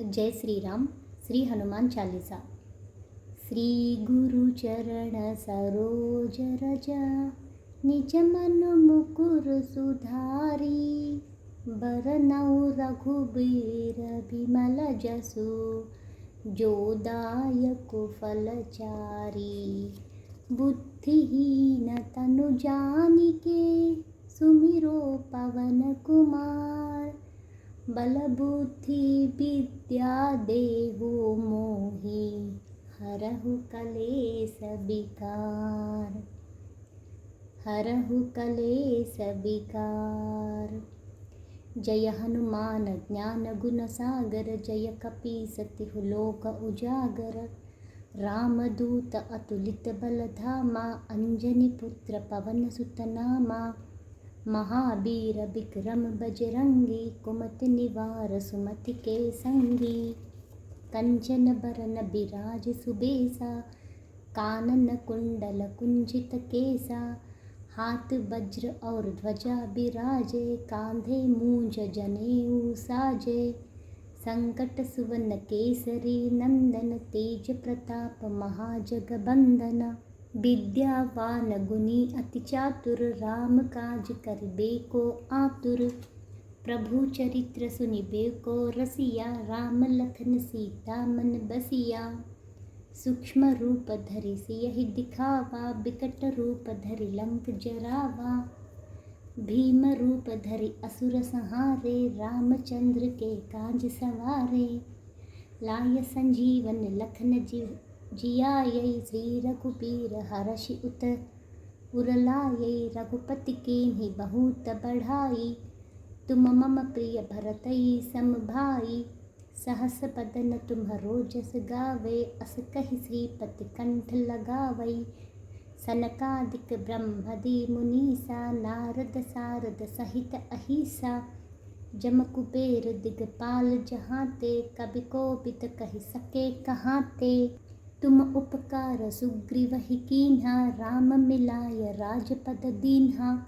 जय श्री राम। श्री हनुमान चालीसा। श्री गुरु चरण सरोज रज, निज मन मुकुर सुधारी। बरनउँ रघुबीर बिमल जसु, जो दायक फलचारी। बुद्धिहीन तनु जानिके, सुमिरो पवन कुमार। बल बुद्धि विद्या देहु मोहि, हरहु कलेस विकार। हरहु कलेस विकार। जय हनुमान ज्ञान गुण सागर, जय कपीस तिहु लोक उजागर। रामदूत अतुलित बल धामा, अंजनी पुत्र पवन सुत नामा। महावीर विक्रम बजरंगी, कुमति निवार सुमति के संगी। कंचन बरन बिराज सुबेसा, कानन कुंडल कुंजित केसा। हाथ वज्र और ध्वजा बिराजे, कांधे मूंज जनेऊ साजे। संकट सुवन केसरी नंदन, तेज प्रताप महाजगबंदन। विद्यावान गुणी अति चातुर, राम काज करिबे को आतुर। प्रभु चरित्र सुनिबे को रसिया, राम लखन सीता मन बसिया। सूक्ष्म रूप धरि सियहि दिखावा, बिकट रूप धरि लंक जरावा। भीम रूप धरि असुर संहारे, रामचंद्र के काज सवारे। लाय संजीवन लखन जियायै, श्री रघुबीर हरषि उत उरलायै। रघुपति कीन्ही बहुत बढ़ाई, तुम मम प्रिय भरतई सम भाई। सहस बदन तुम्हरो जस गावे, अस कहि श्रीपति कंठ लगावै। सनकादिक ब्रह्मदि मुनीसा, नारद सारद सहित अहिसा। जम कुबेर दिगपाल जहांते, कबि कोबिद कहि सके कहाते। तुम उपकार सुग्रीवहि कीन्हा, राम मिलाय राजपद दीन्हा।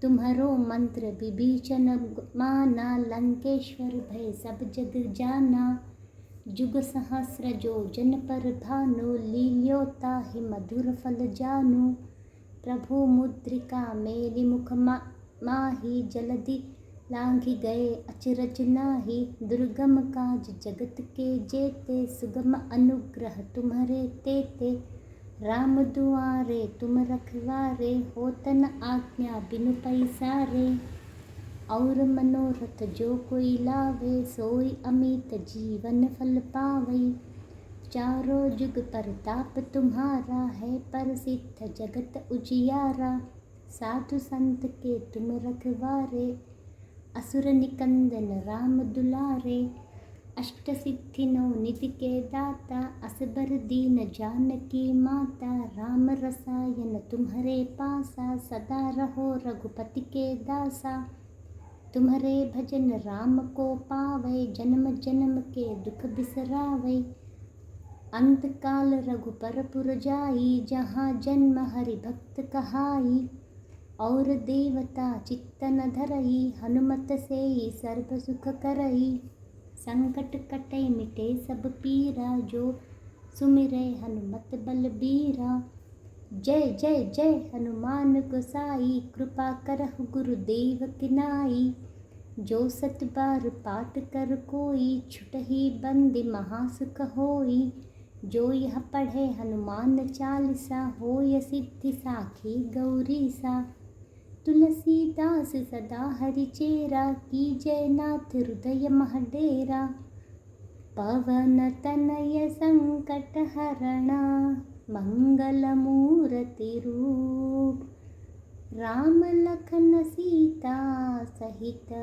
तुम्हरो मंत्र विभीषण माना, लंकेश्वर भय सब जग जाना। जुग सहस्र जो जन पर भानु, लील्यो ताहि मधुर फल जानु। प्रभु मुद्रिका मेलि मुख माहि, जलधि लांघि गए अचरज नाहि। दुर्गम काज जगत के जेते, सुगम अनुग्रह तुम्हरे तेते। राम दुआरे तुम रखवारे, होत न आज्ञा बिनु पैसारे। और मनोरथ जो कोई लावे, सोई अमित जीवन फल पावै। चारों जुग परताप तुम्हारा है, प्रसिद्ध जगत उजियारा। साधु संत के तुम रखवारे, असुर निकंदन राम दुलारे। अष्ट सिद्धि नौ निधि के दाता, असबर दीन जानकी माता। राम रसायन तुम्हरे पासा, सदा रहो रघुपति के दासा। तुम्हरे भजन राम को पावै, जन्म जन्म के दुख बिसरावै। अंत काल रघुपर पुर जाई, जहाँ जन्म हरि भक्त कहाई। और देवता चित्त न धरई, हनुमत सेई सर्व सुख करई। संकट कटै मिटे सब पीरा, जो सुमिरै हनुमत बलबीरा। जय जय जय हनुमान गोसाई, कृपा करहु गुरुदेव की नाई। जो सत बार पाठ कर कोई, छुटहि बंदी महासुख होई। जो यह पढ़े हनुमान चालीसा, होय सिद्धि साखी गौरीसा। तुलसीदास सदा हरिचेरा, कीजय नाथ हृदय मह डेरा। पवन तनय संकट हरणा, मंगल मूर्ति रूप। राम लखन सीता सहित,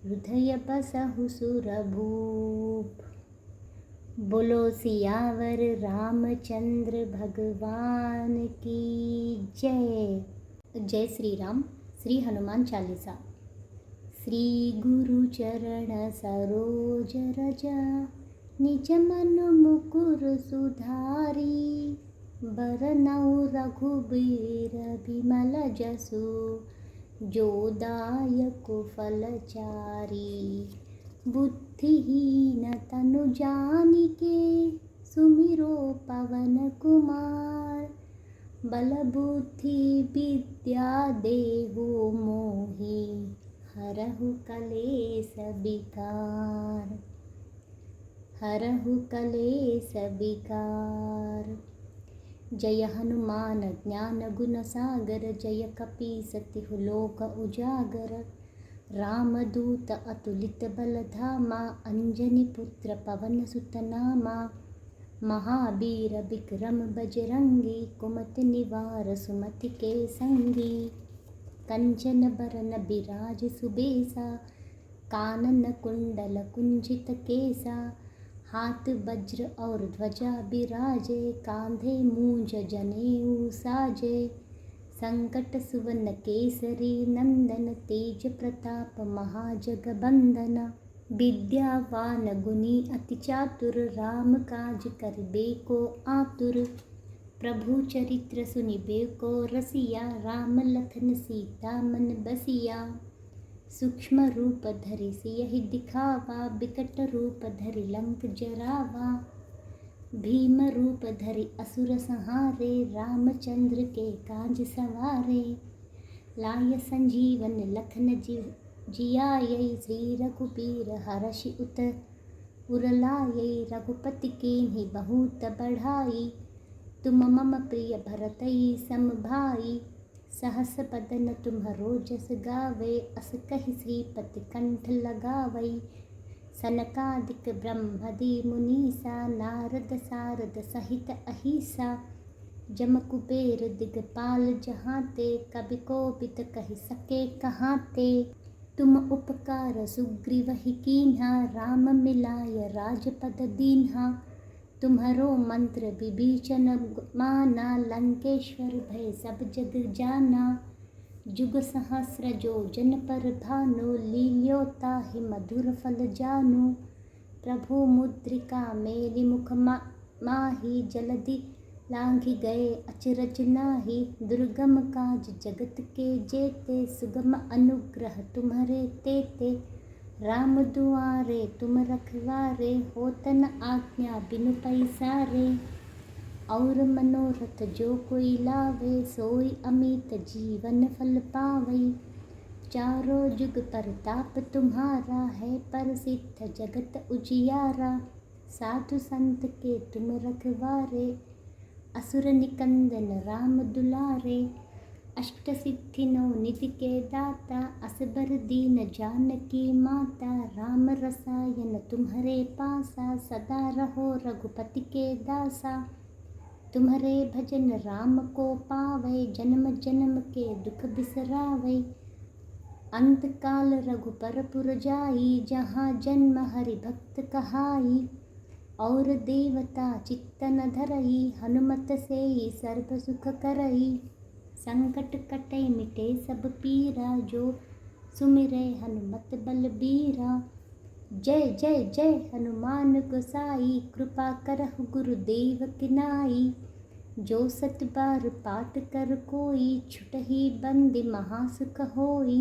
हृदय बसहु सुरभूप। बोलो सियावर रामचंद्र भगवान की जय। जय श्री राम। श्री हनुमान चालीसा। श्री गुरु चरण सरोज रज, निज मन मुकुर सुधारी। बरनउँ रघुबीर बिमल जसु, जो दायक फलचारी। बुद्धि बुद्धिहीन तनु जानिके सुमिरो पवन कुमार। बल बुद्धि विद्या देहु मोहि हरहु कलेस विकार। हरहु कलेस विकार। जय हनुमान ज्ञान गुण सागर। जय कपीस तिहु लोक उजागर। रामदूत अतुलित बल धामा। अंजनी पुत्र पवन सुत नामा। महावीर विक्रम बजरंगी। कुमति निवार सुमति के संगी। कंचन बरन बिराज सुबेसा। कानन कुंडल कुंजित केसा। हाथ वज्र और ध्वजा बिराजे। कांधे मूंज जनेऊ साजे। संकट सुवन केसरी नंदन। तेज प्रताप महाजगबंदन। विद्यावान गुणी अति चातुर। राम काज करिबे को आतुर। प्रभु चरित्र सुनिबे को रसिया। राम लखन सीता मन बसिया। सूक्ष्म रूप धरि सियहि दिखावा। बिकट रूप धरि लंक जरावा। भीम रूप धरि असुर संहारे। रामचंद्र के काज सवारे। लाय संजीवन लखन जियायै। श्री रघुबीर हरषि उत उरलायै। रघुपति कीन्ही बहुत बढ़ाई। तुम मम प्रिय भरतई सम भाई। सहस बदन तुम्हरो जस गावे। अस कहि श्रीपति कंठ लगावै। सनकादिक ब्रह्मदि मुनीसा। नारद सारद सहित अहिसा। जम कुबेर दिगपाल जहाते। कबि कोबिद कहि सके कहाते। तुम उपकार सुग्रीवहि कीन्हा। राम मिलाय राजपद दीन्हा। तुम्हरो मंत्र विभीषण माना। लंकेश्वर भय सब जग जाना। जुग सहस्र जो जन पर भानु। लील्यो ताहि मधुर फल जानु। प्रभु मुद्रिका मेलि मुख माहि। जलधि लांघि गए अचरज नाहि। दुर्गम काज जगत के जेते। सुगम अनुग्रह तुम्हरे तेते। राम दुआरे तुम रखवारे। होत न आज्ञा बिनु पैसारे। और मनोरथ जो कोई लावे। सोई अमित जीवन फल पावै। चारों जुग परताप तुम्हारा है। प्रसिद्ध जगत उजियारा। साधु संत के तुम रखवारे। असुर निकंदन राम दुलारे। अष्ट सिद्धि नौ निधि के दाता। असबर दीन जानकी माता। राम रसायन तुम्हरे पासा। सदा रहो रघुपति के दासा। तुम्हरे भजन राम को पावै। जन्म जन्म के दुख बिसरावै। अंत काल रघुपर पुर जाई। जहाँ जन्म हरि भक्त कहाई। और देवता चित्त न धरई। हनुमत सेई सर्व सुख करई। संकट कटै मिटे सब पीरा। जो सुमिरै हनुमत बलबीरा। जय जय जय हनुमान गोसाई। कृपा करहु गुरुदेव की नाई। जो सत बार पाठ कर कोई। छुटहि बंदी महासुख होई।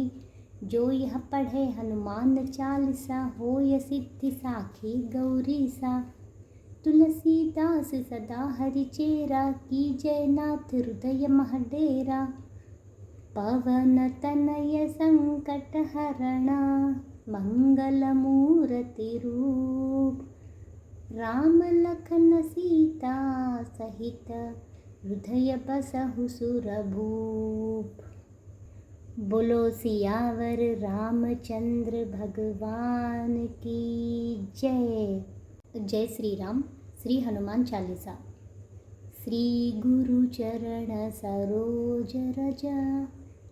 जो यह पढ़े हनुमान चालीसा। होय सिद्धि साखी गौरीसा। तुलसीदास सदा हरिचेरा। कीजय नाथ हृदय मह डेरा। पवन तनय संकट हरणा। मंगल मूर्ति रूप। राम लखन सीता सहित। हृदय बसहु सुरभूप। बोलो सियावर रामचंद्र भगवान की जय। जय श्री राम। श्री हनुमान चालीसा। श्री गुरु चरण सरोज रज।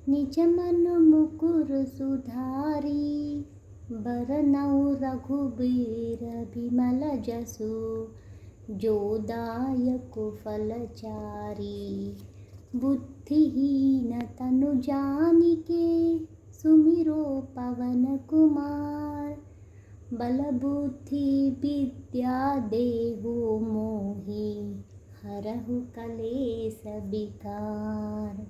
निज मन मुकुर सुधारी। बरनउँ रघुबीर बिमल जसु। जो दायक फलचारी। बुद्धिहीन तनु जानिके। सुमिरो पवन कुमार। बल बुद्धि विद्या देहु मोहि हरहु कलेस विकार।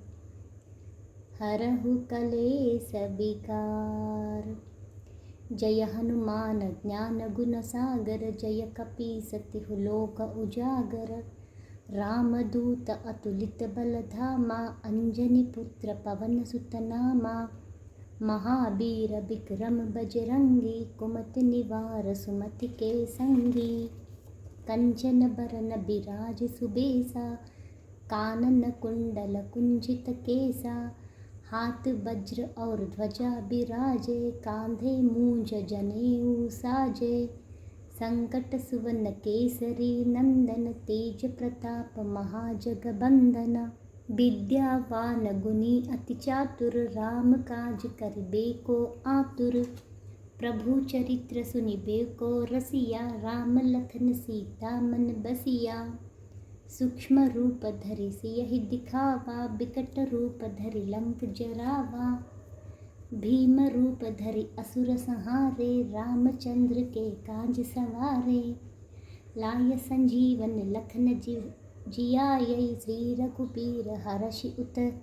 हरहु कलेस विकार। जय हनुमान ज्ञान गुण सागर, जय कपीसतिहु लोक उजागर। रामदूत अतुलित बल धामा, अंजनी पुत्र पवन सुत नामा। महावीर विक्रम बजरंगी, कुमति निवार सुमति के संगी। कंचन बरन बिराज सुबेसा, कानन कुंडल कुंजित केसा। हाथ वज्र और ध्वजा बिराजे, कांधे मूंज जनेऊ साजे। संकट सुवन केसरी नंदन, तेज प्रताप महाजगबंदन। विद्यावान गुणी अति चातुर, राम काज करिबे को आतुर। प्रभु चरित्र सुनिबे को रसिया, राम लखन सीता मन बसिया। सूक्ष्म रूप धरि सियहि दिखावा, बिकट रूप धरि लंक जरावा। भीम रूप धरि असुर संहारे, रामचंद्र के काज सवारे। लाय संजीवन लखन जियायै, श्री रघुबीर हरषि उत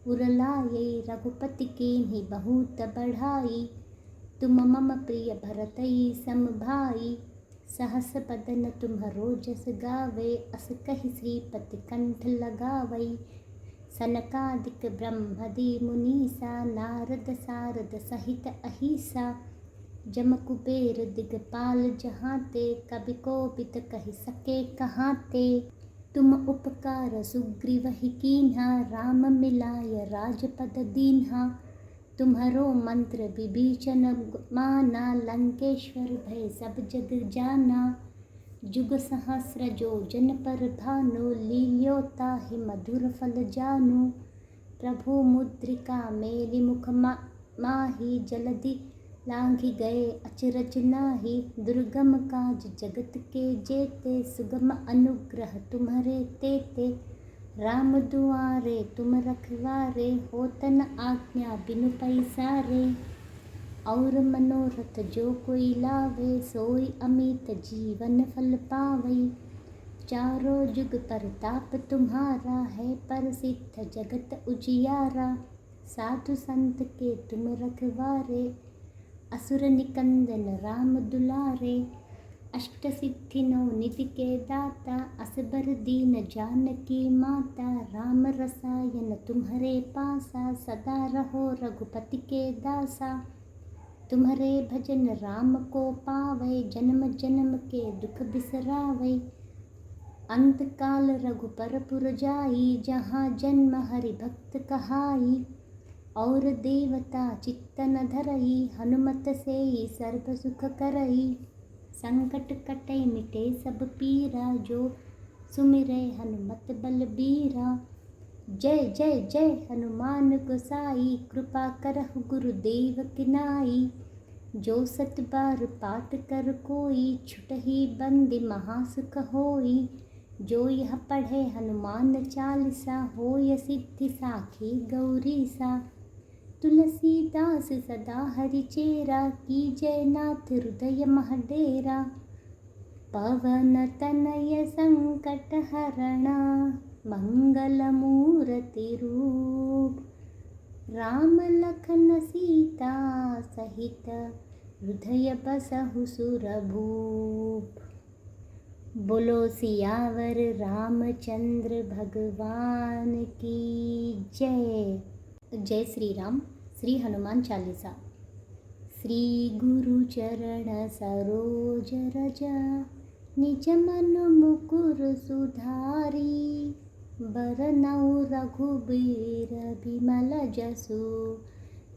उरलायै। रघुपति कीन्ही बहुत बढ़ाई, तुम मम प्रिय भरतई सम भाई। सहस बदन तुम्हरो जस गावे, अस कहि श्रीपति कंठ लगावै। सनकादिक ब्रह्मदि मुनीसा, नारद सारद सहित अहिसा। जम कुबेर दिगपाल जहांते, कबि कोबिद कहि सके कहाते। तुम उपकार सुग्रीवहि कीन्हा, राम मिलाय राजपद दीन्हा। तुम्हरो मंत्र विभीषण माना, लंकेश्वर भय सब जग जाना। जुग सहस्र जो जन पर भानु, लील्यो ताहि मधुर फल जानु। प्रभु मुद्रिका मेलि मुख माहि, जलधि लांघि गए अचरज नाहि। दुर्गम काज जगत के जेते, सुगम अनुग्रह तुम्हरे तेते। राम दुआरे तुम रखवारे, होत न आज्ञा बिनु पैसारे। और मनोरथ जो कोई लावे, सोई अमित जीवन फल पावै। चारों जुग परताप तुम्हारा है, प्रसिद्ध जगत उजियारा। साधु संत के तुम रखवारे, असुर निकंदन राम दुलारे। अष्ट सिद्धि नौ निधि के दाता, असबर दीन जानकी माता। राम रसायन तुम्हरे पासा, सदा रहो रघुपति के दासा। तुम्हरे भजन राम को पावै, जन्म जन्म के दुख बिसरावै। अंत काल रघुपर पुर जाई, जहाँ जन्म हरि भक्त कहाई। और देवता चित्त न धरई, हनुमत सेई सर्व सुख करई। संकट कटै मिटे सब पीरा, जो सुमिरै हनुमत बलबीरा। जय जय जय हनुमान गोसाई, कृपा करहु गुरुदेव की नाई। जो सत बार पाठ कर कोई, छुटहि बंदी महासुख होई। जो यह पढ़े हनुमान चालीसा, होय सिद्धि साखी गौरीसा। तुलसीदास सदा हरिचेरा, कीजय नाथ हृदय मह डेरा। पवन तनय संकट हरणा, मंगल मूर्ति रूप। राम लखन सीता सहित, हृदय बसहु सुरभूप। बोलो सियावर रामचंद्र भगवान की जय। जय श्री राम। श्री हनुमान चालीसा। श्री गुरु चरण सरोज रज, निज मन मुकुर सुधारी। बरनउँ रघुबीर बिमल जसु,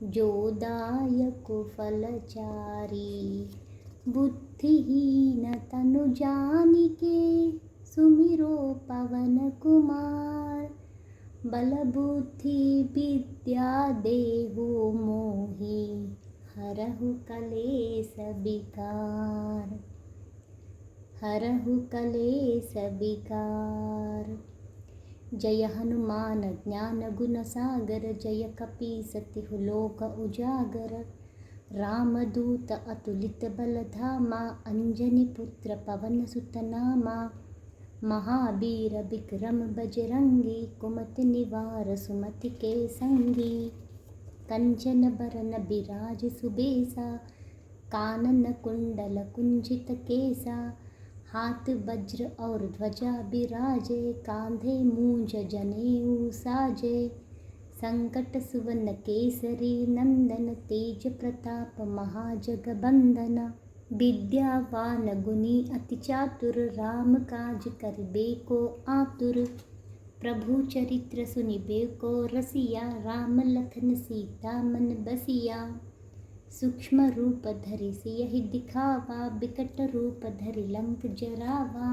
जो दायक फलचारी। बुद्धिहीन तनु जानिके, सुमिरो पवन कुमार। बल बुद्धि विद्या देहु मोहि, हरहु कलेस विकार। हरहु कलेस विकार। जय हनुमान ज्ञान गुण सागर, जय कपीसतिहु लोक उजागर। रामदूत अतुलित बल धामा, अंजनी पुत्र पवन सुत नामा। महावीर विक्रम बजरंगी, कुमति निवार सुमति के संगी। कंचन बरन बिराज सुबेसा, कानन कुंडल कुंजित केसा, हाथ वज्र और ध्वजा बिराजे, कांधे मूंज जनेऊ साजे, संकट सुवन केसरी नंदन, तेज प्रताप महाजगबंदन, विद्यावान गुणी अति चातुर, राम काज करिबे को आतुर, प्रभु चरित्र सुनिबे को रसिया, राम लखन सीता मन बसिया, सूक्ष्म रूप धरि सियहि दिखावा, बिकट रूप धरि लंक जरावा,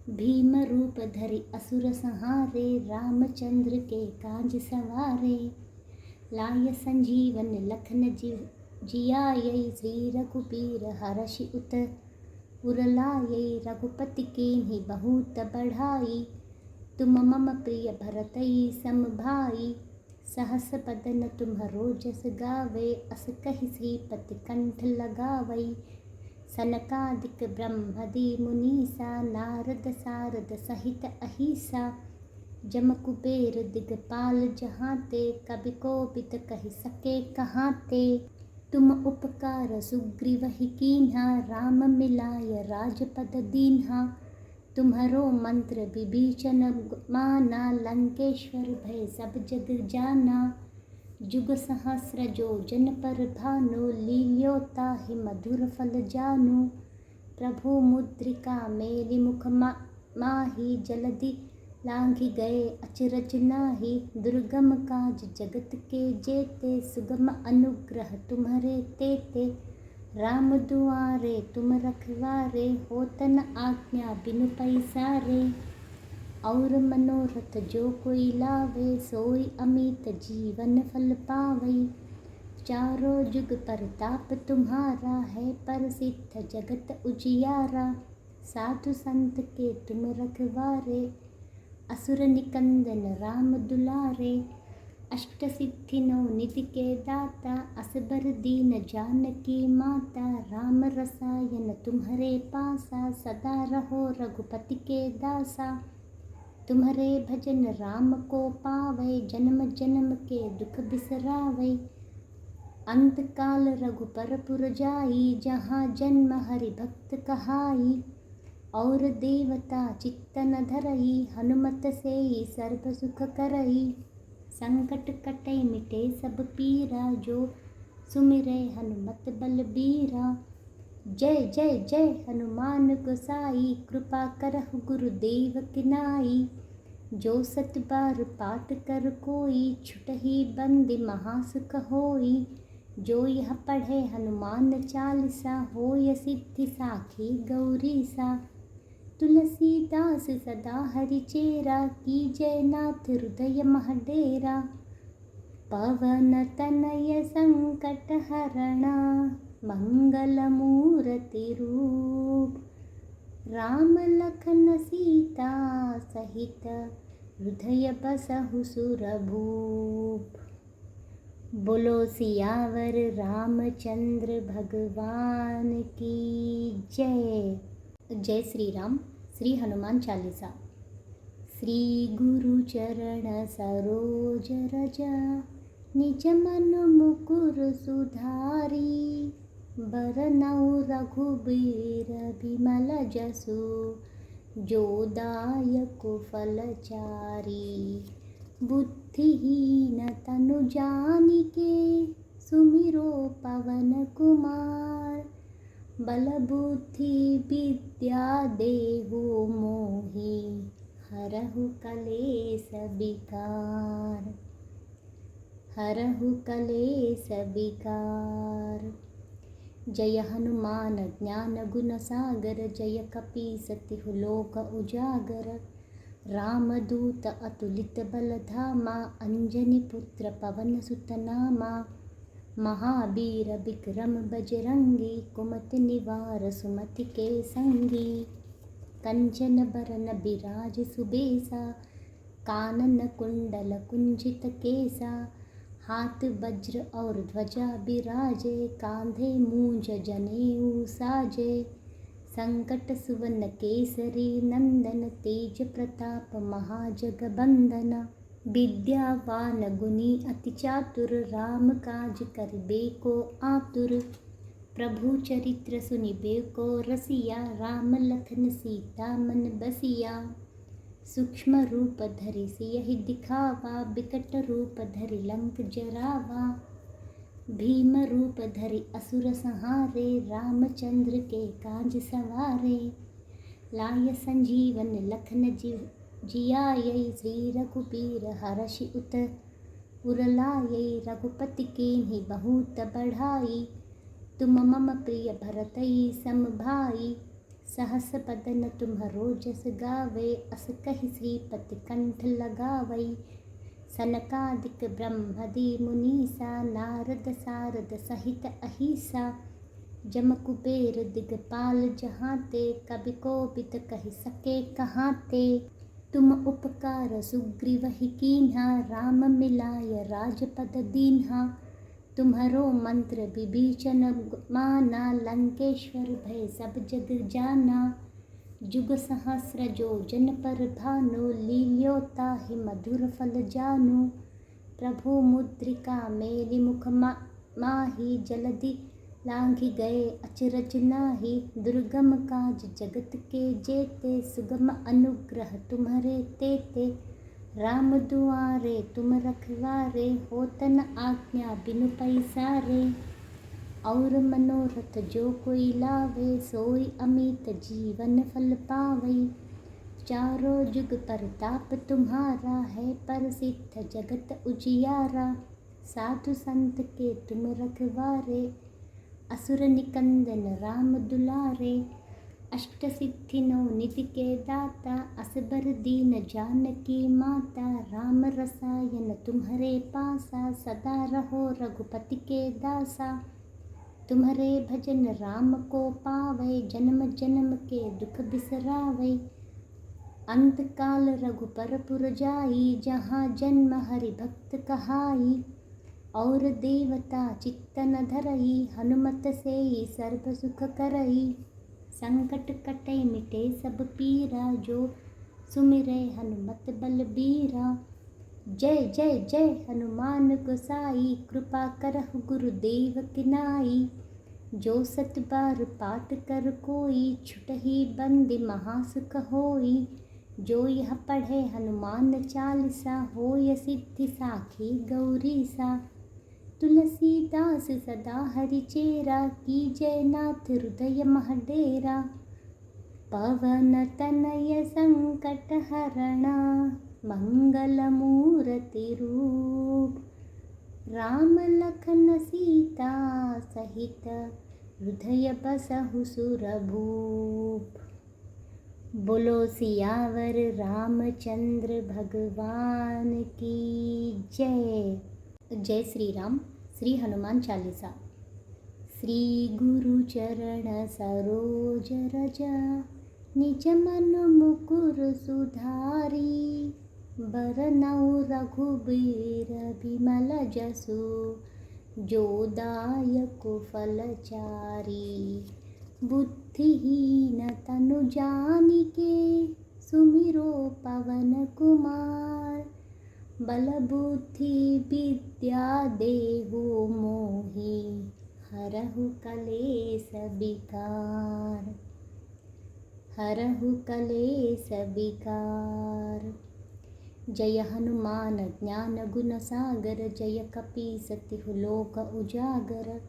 भीम रूप धरि असुर संहारे, रामचंद्र के काज सवारे, लाय संजीवन लखन जियायै, श्री रघुबीर हरषि उत उरलायै, रघुपति कीन्ही बहुत बढ़ाई, तुम मम प्रिय भरतई सम भाई, सहस बदन तुम्हरो जस गावे, अस कहि श्रीपति कंठ लगावै, सनकादिक ब्रह्मदि मुनीसा, नारद सारद सहित अहिसा, जम कुबेर दिगपाल जहाते, कवि कोविद कहि सके कहाते, तुम उपकार सुग्रीवहि कीन्हा, राम मिलाय राजपद दीन्हा, तुम्हरो मंत्र विभीषण माना, लंकेश्वर भय सब जग जाना, जुग सहस्र जो जन पर भानु, लील्यो ताहि मधुर फल जानु, प्रभु मुद्रिका मेलि मुख माहि, जलधि लांघि गए अचरज नाहि, दुर्गम काज जगत के जेते, सुगम अनुग्रह तुम्हरे तेते, राम दुआरे तुम रखवारे, होत न आज्ञा बिनु पैसारे, और मनोरथ जो कोई लावे, सोई अमित जीवन फल पावै, चारों जुग परताप तुम्हारा है, प्रसिद्ध जगत उजियारा, साधु संत के तुम रखवारे, असुर निकंदन राम दुलारे, अष्ट सिद्धि नौ निधि के दाता, असबर दीन जानकी माता, राम रसायन तुम्हरे पासा, सदा रहो रघुपति के दासा, तुम्हरे भजन राम को पावै, जन्म जन्म के दुख बिसरावै, अंत काल रघुपर पुर जाई, जहाँ जन्म हरि भक्त कहाई, और देवता चित्त न धरई, हनुमत सेई सर्व सुख करई, संकट कटै मिटे सब पीरा, जो सुमिरै हनुमत बलबीरा, जय जय जय हनुमान गोसाई, कृपा करहु गुरुदेव की नाई, जो सत बार पाठ कर कोई, छुटहि बंदी महासुख होई, जो यह पढ़े हनुमान चालीसा, होय सिद्धि साखी गौरीसा, तुलसीदास सदा हरिचेरा, कीजय नाथ हृदय महडेरा, पवन तनय संकट हरणा, मंगल मूर्ति रूप, राम लखन सीता सहित, हृदय बसहु सुरभूप। बोलो सियावर रामचंद्र भगवान की जय। जय श्री राम। श्री हनुमान चालीसा। श्री गुरु चरण सरोज रज, निज मन मुकुर सुधारी, बरनउँ रघुबीर बिमल जसु, जो दायक फलचारी, बुद्धिहीन तनु जानिके, सुमिरो पवन कुमार, बल बुद्धि विद्या देहु मोहि, हरहु कलेस विकार, हरहु कलेस विकार। जय हनुमान ज्ञान गुण सागर, जय कपीस तिहु लोक उजागर, रामदूत अतुलित बल धामा, अंजनी पुत्र पवन सुत नामा, महावीर विक्रम बजरंगी, कुमति निवार सुमति के संगी, कंचन बरन बिराज सुबेसा, कानन कुंडल कुंजित केसा, हाथ वज्र और ध्वजा बिराजे, कांधे मूंज जनेऊ साजे, संकट सुवन केसरी नंदन, तेज प्रताप महाजगबंदन, विद्यावान गुणी अति चातुर, राम काज करिबे को आतुर, प्रभु चरित्र सुनिबे को रसिया, राम लखन सीता मन बसिया। सूक्ष्म रूप धरि सियहि दिखावा, बिकट रूप धरि लंक जरावा। भीम रूप धरि असुर संहारे, रामचंद्र के काज सवारे। लाय संजीवन लखन जियायै, श्री रघुबीर हरषि उत उरलायै। रघुपति कीन्ही बहुत बढ़ाई, तुम मम प्रिय भरतहि सम भाई। सहस बदन तुम्हरो जस गावे, अस कहि श्रीपति कंठ लगावै। सनकादिक ब्रह्मदि मुनीसा, नारद सारद सहित अहिसा। जम कुबेर दिगपाल जहाते, कबि कोबिद कहि सके कहाते। तुम उपकार सुग्रीवहि कीन्हा, राम मिलाय राजपद दीन्हा। तुम्हरो मंत्र विभीषण माना, लंकेश्वर भय सब जग जाना। जुग सहस्र जो जन पर भानु, लील्यो ताहि मधुर फल जानु। प्रभु मुद्रिका मेलि मुख माहि, जलधि लांघि गए अचरज नाहि। दुर्गम काज जगत के जेते, सुगम अनुग्रह तुम्हरे तेते। राम दुआरे तुम रखवारे, होत न आज्ञा बिनु पैसारे। और मनोरथ जो कोई लावे, सोई अमित जीवन फल पावै। चारों जुग परताप तुम्हारा है, प्रसिद्ध जगत उजियारा। साधु संत के तुम रखवारे, असुर निकंदन राम दुलारे। अष्ट सिद्धि नौ निधि के दाता, असबर दीन जानकी माता। राम रसायन तुम्हरे पासा, सदा रहो रघुपति के दासा। तुम्हरे भजन राम को पावै, जन्म जन्म के दुख बिसरावै। अंत काल रघुपर पुर जाई, जहाँ जन्म हरि भक्त कहाई। और देवता चित्त न धरई, हनुमत सेई सर्व सुख करई। संकट कटे मिटे सब पीरा, जो सुमिरै हनुमत बलबीरा। जय जय जय हनुमान गोसाई, कृपा करहु गुरुदेव की नाई। जो सत बार पाठ कर कोई, छुटहि बंदी महासुख होई। जो यह पढ़े हनुमान चालीसा, होय सिद्धि साखी गौरीसा। तुलसीदास सदा हरिचेरा, कीजय नाथ हृदय मह डेरा। पवन तनय संकट हरणा, मंगल मूर्ति रूप। राम लखन सीता सहित, हृदय बसहु सुरभूप। बोलो सियावर रामचंद्र भगवान की जय। जय श्री राम। श्री हनुमान चालीसा। श्री गुरु चरण सरोज रज, निज मन मुकुर सुधारी। बरनउँ रघुबीर बिमल जसु, जो दायक फलचारी। बुद्धिहीन तनु जानिके, सुमिरो पवन कुमार। बल बुद्धि विद्या देहु मोहि, हरहु कलेस विकार। हरहु कलेस विकार। जय हनुमान ज्ञान गुण सागर, जय कपीस तिहु लोक उजागर।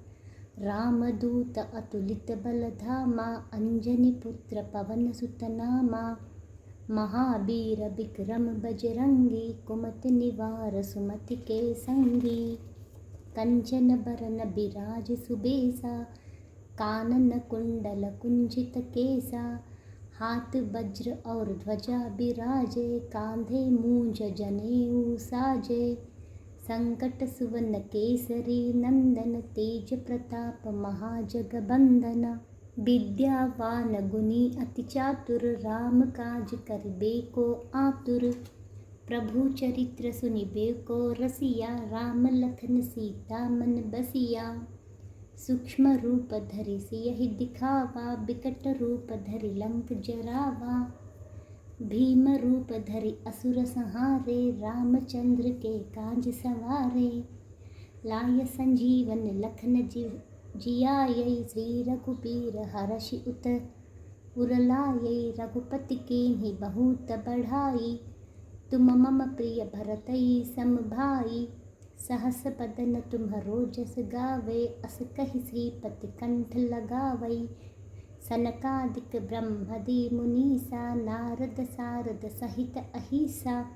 रामदूत अतुलित बल धामा, अंजनी पुत्र पवन सुत नामा। महावीर विक्रम बजरंगी, कुमति निवार सुमति के संगी। कंचन बरन बिराज सुबेसा, कानन कुंडल कुंजित केसा। हाथ वज्र और ध्वजा बिराजे, कांधे मूंज जनेऊ साजे। संकट सुवन केसरी नंदन, तेज प्रताप महाजगबंदन। विद्यावान गुणी अति चातुर, राम काज करिबे को आतुर। प्रभु चरित्र सुनिबे को रसिया, राम लखन सीता मन बसिया। सूक्ष्म रूप धरि सियहि दिखावा, बिकट रूप धरि लंक जरावा। भीम रूप धरि असुर संहारे, रामचंद्र के काज सवारे। लाय संजीवन लखन जियायै श्री रघुबीर हरषि उत उरलायै रघुपति कीन्ही बहुत बढ़ाई। तुम मम प्रिय भरतई सम भाई, सहस बदन तुम्हरो जस गावे, अस कहि श्रीपति कंठ लगावई। सनकादिक ब्रह्मदि मुनीसा, नारद सारद सहित अहिसा।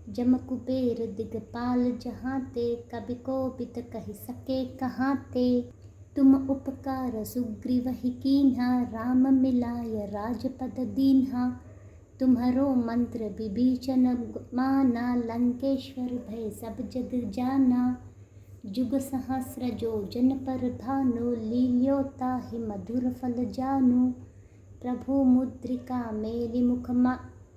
जम कुबेर दिगपाल जहाते, कवि कोविद कहि सके कहाते। तुम उपकार सुग्रीवहि कीन्हा, राम मिलाय राजपद दीन्हा। तुम्हरो मंत्र विभीषण माना, लंकेश्वर भय सब जग जाना। जुग सहस्र जो जन पर भानु, लील्यो ताहि मधुर फल जानु। प्रभु मुद्रिका मेलि मुख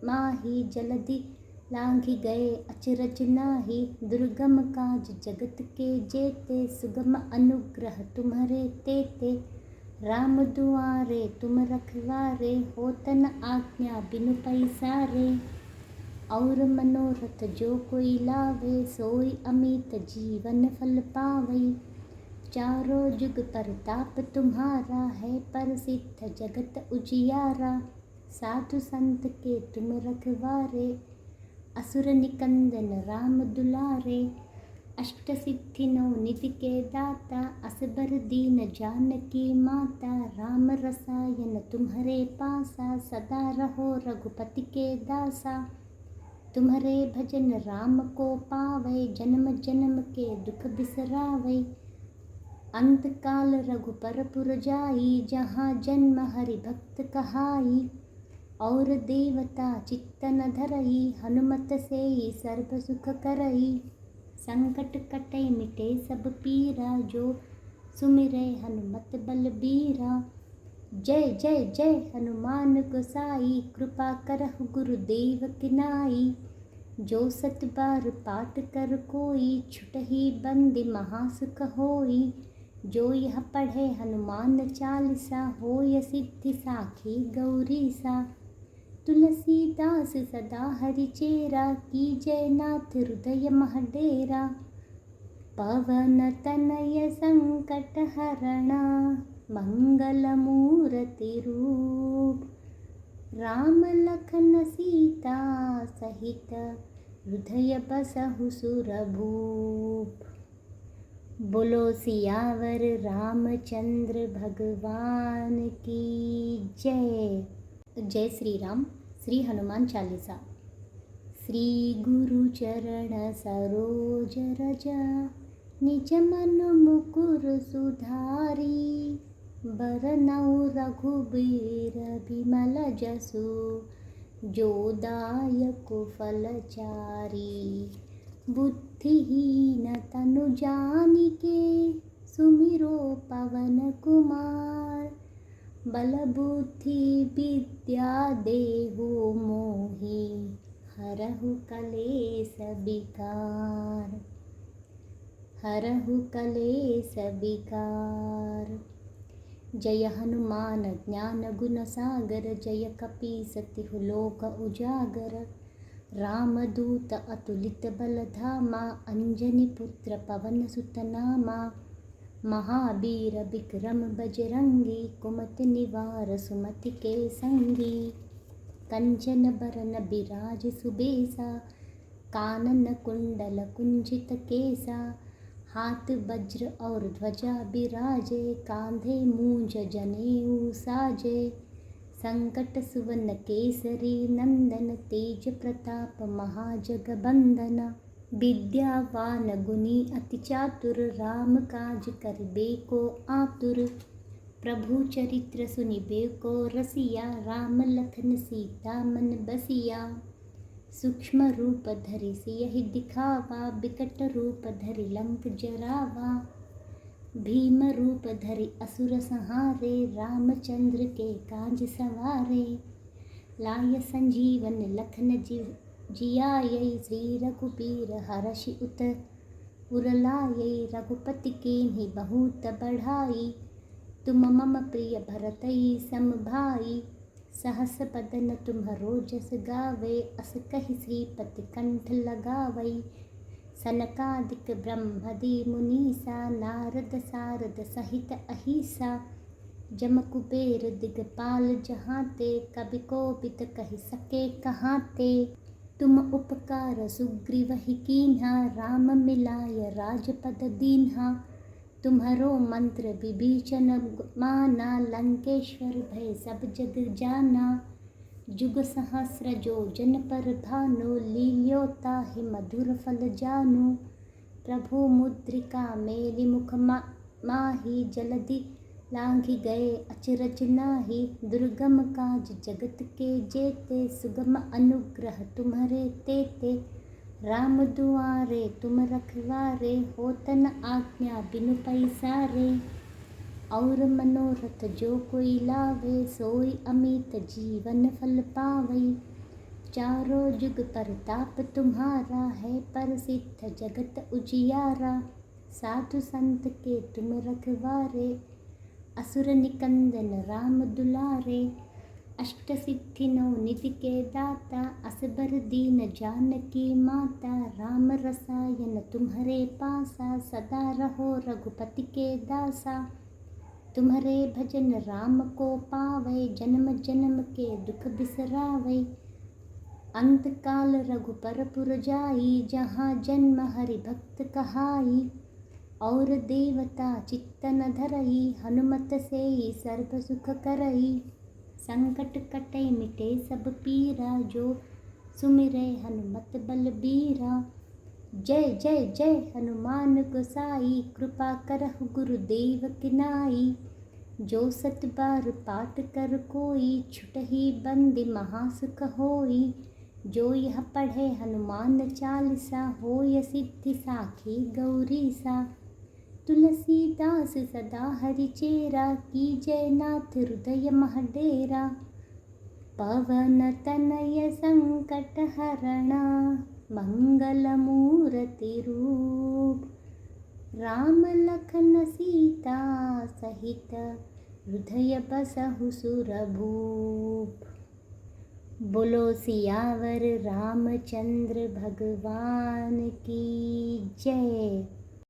माहि, जलधि लांघि गए अचरज नाहि। दुर्गम काज जगत के जेते, सुगम अनुग्रह तुम्हरे तेते। राम दुआरे तुम रखवारे, होत न आज्ञा बिनु पैसारे। और मनोरथ जो कोई लावे, सोई अमित जीवन फल पावई। चारों जुग परताप तुम्हारा है, प्रसिद्ध जगत उजियारा। साधु संत के तुम रखवारे, असुर निकंदन राम दुलारे। अष्ट सिद्धि नौ निधि के दाता, असबर दीन जानकी माता। राम रसायन तुम्हरे पासा, सदा रहो रघुपति के दासा। तुम्हरे भजन राम को पावै, जन्म जन्म के दुख बिसरावै। अंत काल रघुपर पुर जाई, जहाँ जन्म हरि भक्त कहाई। और देवता चित्त न धरई, हनुमत सेई सर्व सुख करई। संकट कटे मिटे सब पीरा, जो सुमिरै हनुमत बलबीरा। जय जय जय हनुमान गोसाई, कृपा करहु गुरुदेव की नाई। जो सत बार पाठ कर कोई, छुटहि बंदी महासुख होई। जो यह पढ़े हनुमान चालीसा, होय सिद्धि साखी गौरीसा। तुलसीदास सदा हरिचेरा, कीजय नाथ हृदय मह डेरा। पवन तनय संकट हरणा, मंगल मूर्ति रूप। राम लखन सीता सहित, हृदय बसहु सुरभूप। बोलो सियावर रामचंद्र भगवान की जय। जय श्री राम। श्री हनुमान चालीसा। श्री गुरु चरण सरोज रज, निज मन मुकुर सुधारी। बरनउँ रघुबीर बिमल जसु, जो दायक फलचारी। बुद्धिहीन तनु जानिके, सुमिरो पवन कुमार। बल बुद्धि विद्या देहु मोहि, हरहु कलेस विकार। हरहु कलेस विकार। जय हनुमान ज्ञान गुण सागर, जय कपीस तिहु लोक उजागर। रामदूत अतुलित बल धामा, अंजनी पुत्र पवन सुत नामा। महावीर विक्रम बजरंगी, कुमति निवार सुमति के संगी। कंचन बरन बिराज सुबेसा, कानन कुंडल कुंजित केसा। हाथ वज्र और ध्वजा बिराजे, कांधे मूंज जनेऊ साजे। संकट सुवन केसरी नंदन, तेज प्रताप महाजगबंदन। विद्यावान गुणी अति चातुर, राम काज करिबे को आतुर। प्रभु चरित्र सुनिबे को रसिया, राम लखन सीता मन बसिया। सूक्ष्म रूप धरि सियहि दिखावा, बिकट रूप धरि लंक जरावा। भीम रूप धरि असुर संहारे, रामचंद्र के काज सवारे। लाय संजीवन लखन जियायै, श्री रघुबीर हरषि उत उरलायै। रघुपति कीन्ही बहुत बढ़ाई, तुम मम प्रिय भरतई सम भाई। सहस बदन तुम्हरो जस गावे, अस कहि श्रीपति कंठ लगावई। सनकादिक ब्रह्मदि मुनीसा नारद सारद सहित अहिसा जम कुबेर दिगपाल जहाँ ते कवि कोविद कहि सके कहाँ ते तुम उपकार सुग्रीव ही कीन्हा राम मिलाय राजपद दीन्हा तुम्हारो मंत्र विभीषण माना लंकेश्वर भय सब जग जाना जुग सहस्र जो जन पर भानु लील्यो ताहि मधुर फल जानु प्रभु मुद्रिका मेलि मुख माही जलधि लांघि गए अचरज नाही दुर्गम काज जगत के जेते सुगम अनुग्रह तुम्हारे तेते राम दुआरे तुम रखवारे होतन आज्ञा बिनु पैसारे और मनोरथ जो कोई लावे सोई अमित जीवन फल पावै चारों जुग परताप तुम्हारा है प्रसिद्ध जगत उजियारा साधु संत के तुम रखवारे असुर निकंदन राम दुलारे अष्ट सिद्धि नौ निधि के दाता असबर दीन जानकी माता राम रसायन तुम्हारे पासा सदा रहो रघुपति के दासा तुम्हारे भजन राम को पावे जन्म जन्म के दुख बिसरावे अंत काल रघुपरपुर जाई जहाँ जन्म हरि भक्त कहाई और देवता चित्तन धरई हनुमत से सर्व सुख करई संकट कटे मिटे सब पीरा जो सुमिरे हनुमत बलबीरा जय जय जय हनुमान गोसाई कृपा करहु गुरुदेव किनाई जो सत बार पाठ कर कोई छुटहि बंदी महासुख होई जो यह पढ़े हनुमान चालीसा होय सिद्धि साखी गौरी सा तुलसीदास सदा हरिचेरा की जयनाथ हृदय महडेरा पवन तनय संकट हरणा मंगल मूर्ति रूप राम लखन सीता सहित हृदय बसहु सुरभूप। बोलो सियावर रामचंद्र भगवान की जय।